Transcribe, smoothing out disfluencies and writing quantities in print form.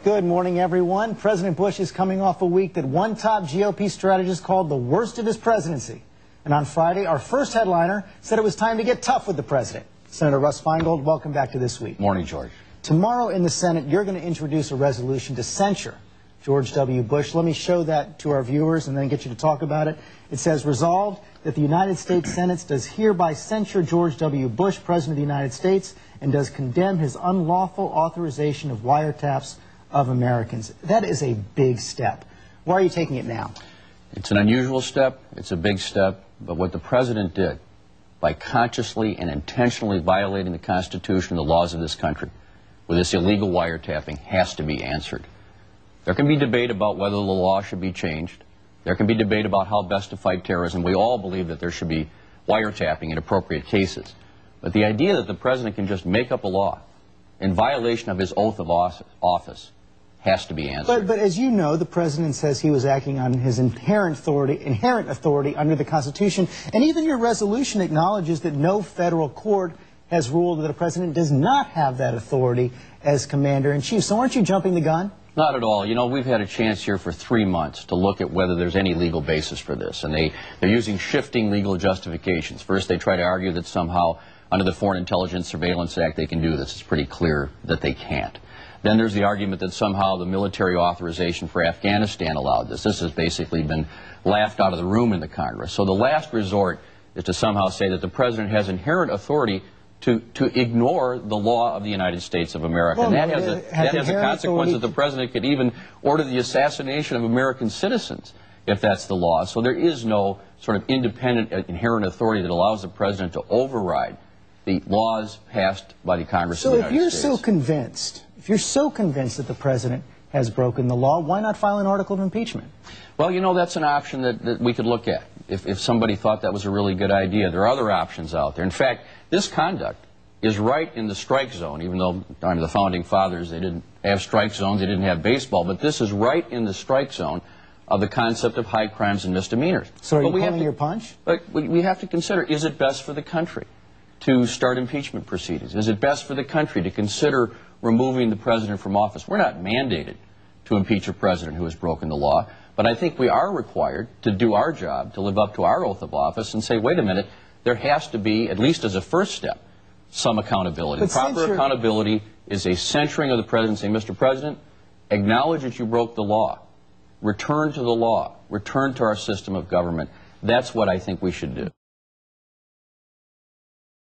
Good morning, everyone. President Bush is coming off a week that one top GOP strategist called the worst of his presidency. And on Friday, our first headliner said it was time to get tough with the president. Senator Feingold, welcome back to This Week. Morning, George. Tomorrow in the Senate, you're going to introduce a resolution to censure George W. Bush. Let me show that to our viewers and then get you to talk about it. It says, resolved that the United States Senate does hereby censure George W. Bush, President of the United States, and does condemn his unlawful authorization of wiretaps of Americans. That is a big step. Why are you taking it now? It's an unusual step. It's a big step. But what the president did by consciously and intentionally violating the Constitution and the laws of this country with this illegal wiretapping has to be answered. There can be debate about whether the law should be changed. There can be debate about how best to fight terrorism. We all believe that there should be wiretapping in appropriate cases. But the idea that the president can just make up a law in violation of his oath of office has to be answered. But as you know, the president says he was acting on his inherent authority under the Constitution, and even your resolution acknowledges that no federal court has ruled that a president does not have that authority as commander-in-chief. So aren't you jumping the gun? Not at all. You know, we've had a chance here for 3 months to look at whether there's any legal basis for this, and they're using shifting legal justifications. First, they try to argue that somehow under the Foreign Intelligence Surveillance Act they can do this. It's pretty clear that they can't. Then there's the argument that somehow the military authorization for Afghanistan allowed this. This has basically been laughed out of the room in the Congress. So the last resort is to somehow say that the president has inherent authority to ignore the law of the United States of America. Well, and that has a consequence that the president could even order the assassination of American citizens if that's the law. So there is no sort of independent inherent authority that allows the president to override the laws passed by the Congress of the United States. So if you're so convinced that the president has broken the law, why not file an article of impeachment? Well, you know, that's an option that we could look at if somebody thought that was a really good idea. There are other options out there. In fact, this conduct is right in the strike zone, even though under the Founding Fathers they didn't have strike zones, they didn't have baseball, but this is right in the strike zone of the concept of high crimes and misdemeanors. So are you pulling your punch? But we have to consider, is it best for the country to start impeachment proceedings? Is it best for the country to consider removing the president from office? We're not mandated to impeach a president who has broken the law, but I think we are required to do our job, to live up to our oath of office and say, wait a minute, there has to be, at least as a first step, some accountability. Proper accountability is a censuring of the president, saying, Mr. President, acknowledge that you broke the law. Return to the law. Return to our system of government. That's what I think we should do.